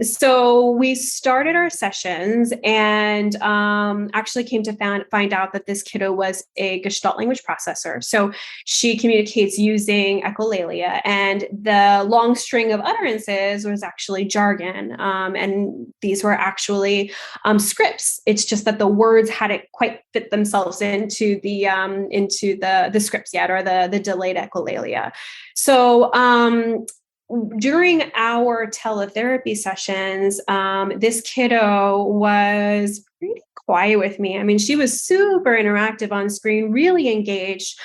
So we started our sessions and actually came to find out that this kiddo was a Gestalt language processor. So she communicates using echolalia, and the long string of utterances was actually jargon. And these were actually scripts. It's just that the words hadn't quite fit themselves into the scripts yet, or the delayed echolalia. So during our teletherapy sessions, this kiddo was pretty quiet with me. I mean, she was super interactive on screen, really engaged.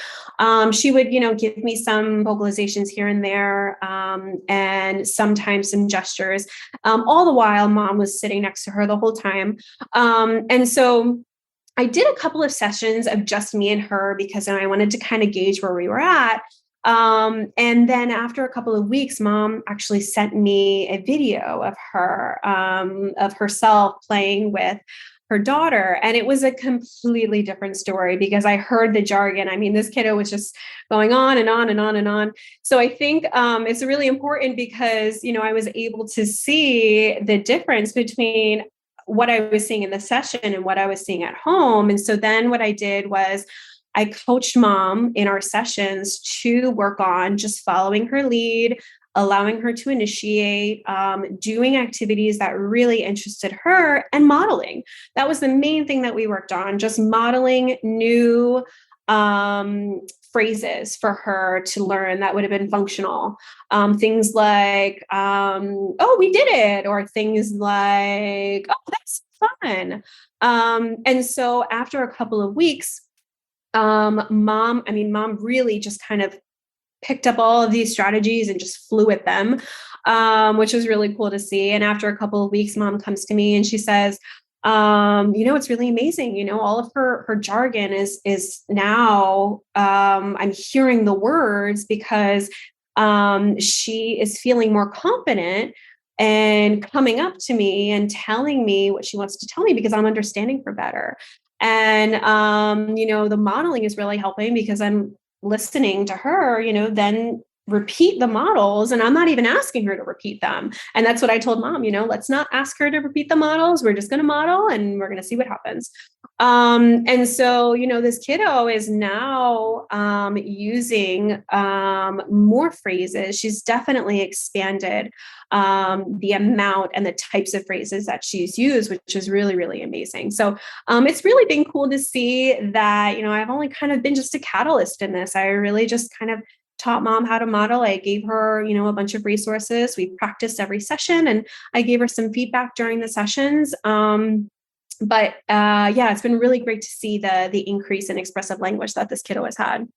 She would, give me some vocalizations here and there, and sometimes some gestures. All the while, mom was sitting next to her the whole time. And so I did a couple of sessions of just me and her because I wanted to kind of gauge where we were at. And then after a couple of weeks, mom actually sent me a video of herself playing with her daughter. And it was a completely different story because I heard the jargon. I mean, this kiddo was just going on and on and on and on. So I think it's really important because, I was able to see the difference between what I was seeing in the session and what I was seeing at home. And so then what I did was I coached mom in our sessions to work on just following her lead, allowing her to initiate, doing activities that really interested her, and modeling. That was the main thing that we worked on, just modeling new phrases for her to learn that would have been functional. Things like, oh, we did it, or things like, oh, that's fun. And so after a couple of weeks, mom really just kind of picked up all of these strategies and just flew at them, which was really cool to see. And after a couple of weeks, mom comes to me and she says, it's really amazing. All of her jargon is now, I'm hearing the words because she is feeling more confident and coming up to me and telling me what she wants to tell me because I'm understanding her better. And, the modeling is really helping because I'm listening to her, then repeat the models. And I'm not even asking her to repeat them. And that's what I told mom, let's not ask her to repeat the models. We're just going to model and we're going to see what happens. And so, this kiddo is now using more phrases. She's definitely expanded the amount and the types of phrases that she's used, which is really, really amazing. So it's really been cool to see that, I've only kind of been just a catalyst in this. I really just kind of taught mom how to model. I gave her, a bunch of resources. We practiced every session and I gave her some feedback during the sessions. But it's been really great to see the increase in expressive language that this kiddo has had.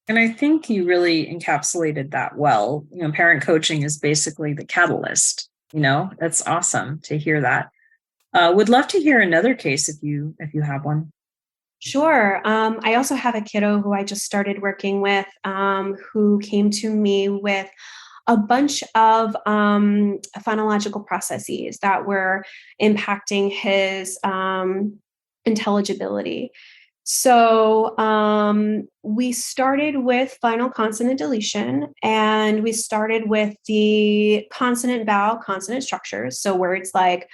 And I think you really encapsulated that well. Parent coaching is basically the catalyst. That's awesome to hear that. Would love to hear another case if you have one. Sure. I also have a kiddo who I just started working with, who came to me with a bunch of phonological processes that were impacting his intelligibility. So we started with final consonant deletion, and we started with the consonant vowel consonant structures. So words like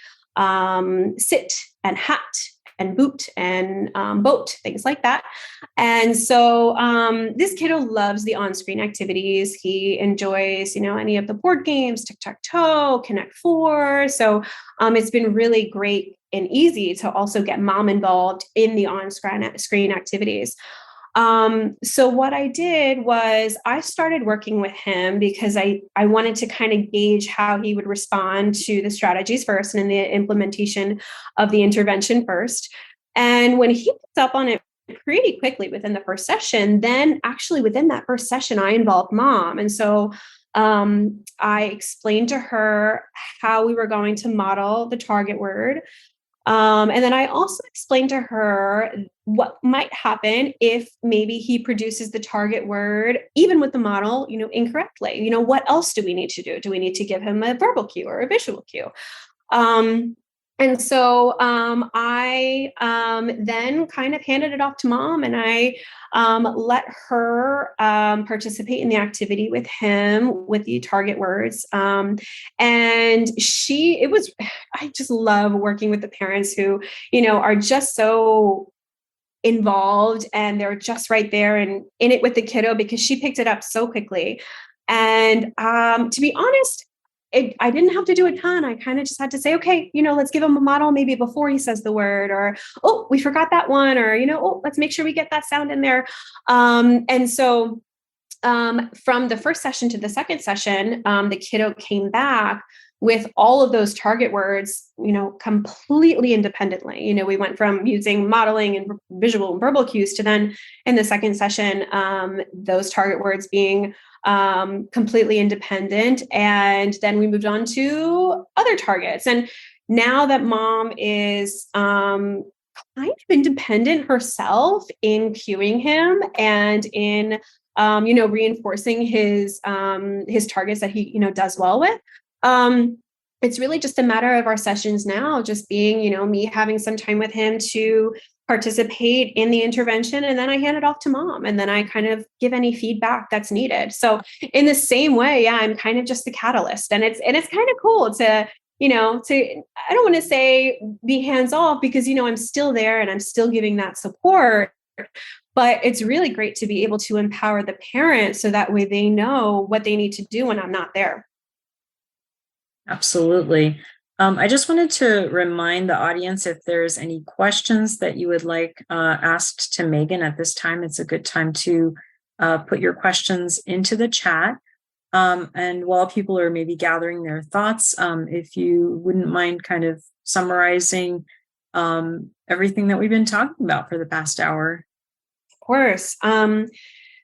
sit and hat and boot and boat, things like that. And so this kiddo loves the on-screen activities. He enjoys, any of the board games, tic-tac-toe, Connect Four. So it's been really great and easy to also get mom involved in the on-screen activities. So what I did was I started working with him because I wanted to kind of gauge how he would respond to the strategies first and in the implementation of the intervention first. And when he picked up on it pretty quickly within the first session, then actually within that first session, I involved mom. And so I explained to her how we were going to model the target word. And then I also explained to her what might happen if maybe he produces the target word, even with the model, incorrectly. What else do we need to do? Do we need to give him a verbal cue or a visual cue? And so I then kind of handed it off to mom, and I let her participate in the activity with him with the target words. And I just love working with the parents who, are just so involved and they're just right there and in it with the kiddo because she picked it up so quickly. And to be honest, I didn't have to do a ton. I kind of just had to say, okay, let's give him a model maybe before he says the word, or, oh, we forgot that one, or, oh, let's make sure we get that sound in there. And so from the first session to the second session, the kiddo came back with all of those target words, completely independently. We went from using modeling and visual and verbal cues to then in the second session, those target words being completely independent. And then we moved on to other targets. And now that mom is kind of independent herself in cueing him and in reinforcing his targets that he does well with. It's really just a matter of our sessions now, just being, me having some time with him to participate in the intervention. And then I hand it off to mom, and then I kind of give any feedback that's needed. So in the same way, I'm kind of just the catalyst, and it's kind of cool to, I don't want to say be hands off, because, I'm still there and I'm still giving that support, but it's really great to be able to empower the parents so that way they know what they need to do when I'm not there. Absolutely. I just wanted to remind the audience, if there's any questions that you would like asked to Megan at this time, it's a good time to put your questions into the chat. And while people are maybe gathering their thoughts, if you wouldn't mind kind of summarizing everything that we've been talking about for the past hour. Of course.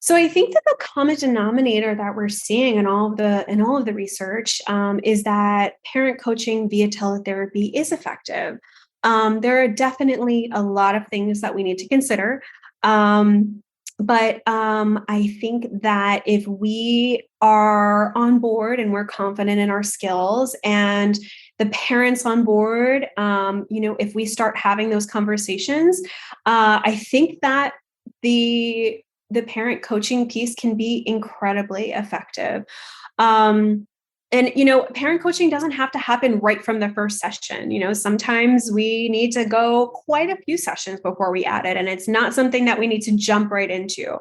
So I think that the common denominator that we're seeing in all of the research is that parent coaching via teletherapy is effective. There are definitely a lot of things that we need to consider. But I think that if we are on board and we're confident in our skills, and the parents on board, if we start having those conversations, I think that the parent coaching piece can be incredibly effective. And, parent coaching doesn't have to happen right from the first session. Sometimes we need to go quite a few sessions before we add it. And it's not something that we need to jump right into.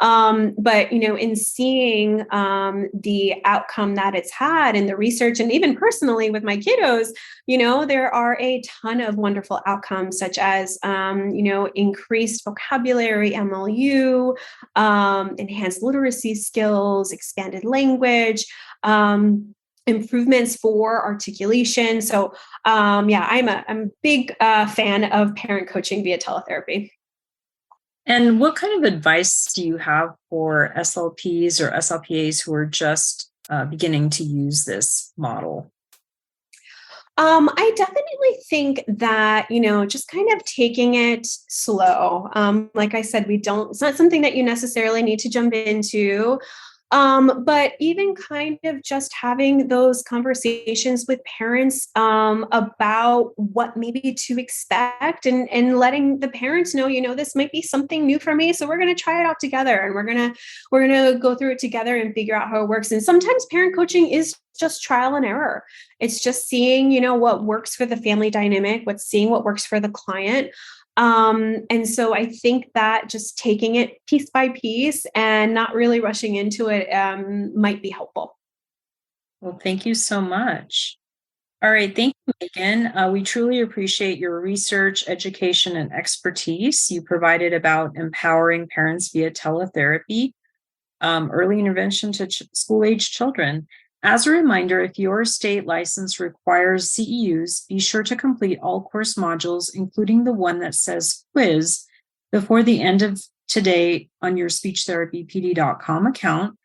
But, in seeing the outcome that it's had in the research, and even personally with my kiddos, there are a ton of wonderful outcomes, such as, increased vocabulary, MLU, enhanced literacy skills, expanded language, improvements for articulation. So, I'm a big fan of parent coaching via teletherapy. And what kind of advice do you have for SLPs or SLPAs who are just beginning to use this model? I definitely think that, just kind of taking it slow. Like I said, it's not something that you necessarily need to jump into. But even kind of just having those conversations with parents about what maybe to expect, and letting the parents know, this might be something new for me. So we're going to try it out together, and we're going to go through it together and figure out how it works. And sometimes parent coaching is just trial and error. It's just seeing, what works for the family dynamic, seeing what works for the client. And so I think that just taking it piece by piece and not really rushing into it might be helpful. Well, thank you so much. All right. Thank you, Megan. We truly appreciate your research, education, and expertise you provided about empowering parents via teletherapy, early intervention to school-age children. As a reminder, if your state license requires CEUs, be sure to complete all course modules, including the one that says quiz, before the end of today on your speechtherapypd.com account.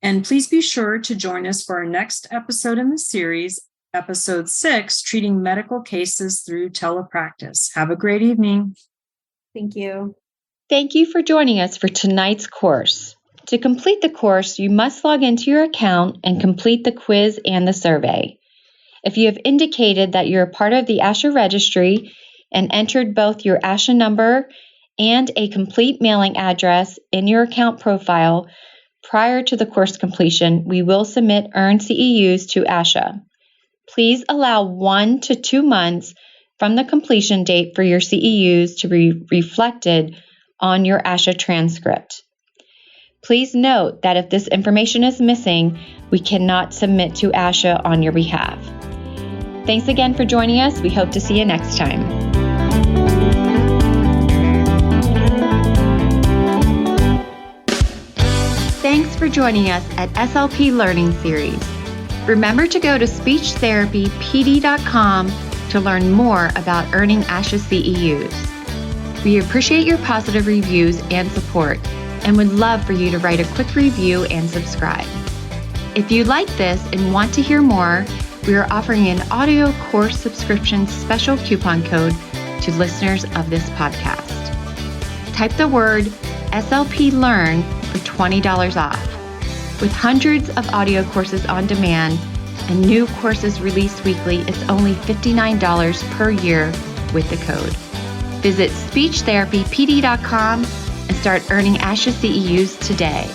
And please be sure to join us for our next episode in the series, episode 6, treating medical cases through telepractice. Have a great evening. Thank you. Thank you for joining us for tonight's course. To complete the course, you must log into your account and complete the quiz and the survey. If you have indicated that you're a part of the ASHA registry and entered both your ASHA number and a complete mailing address in your account profile prior to the course completion, we will submit earned CEUs to ASHA. Please allow 1 to 2 months from the completion date for your CEUs to be reflected on your ASHA transcript. Please note that if this information is missing, we cannot submit to ASHA on your behalf. Thanks again for joining us. We hope to see you next time. Thanks for joining us at SLP Learning Series. Remember to go to speechtherapypd.com to learn more about earning ASHA CEUs. We appreciate your positive reviews and support and would love for you to write a quick review and subscribe. If you like this and want to hear more, we are offering an audio course subscription special coupon code to listeners of this podcast. Type the word SLP Learn for $20 off. With hundreds of audio courses on demand and new courses released weekly, it's only $59 per year with the code. Visit speechtherapypd.com and start earning ASHA CEUs today.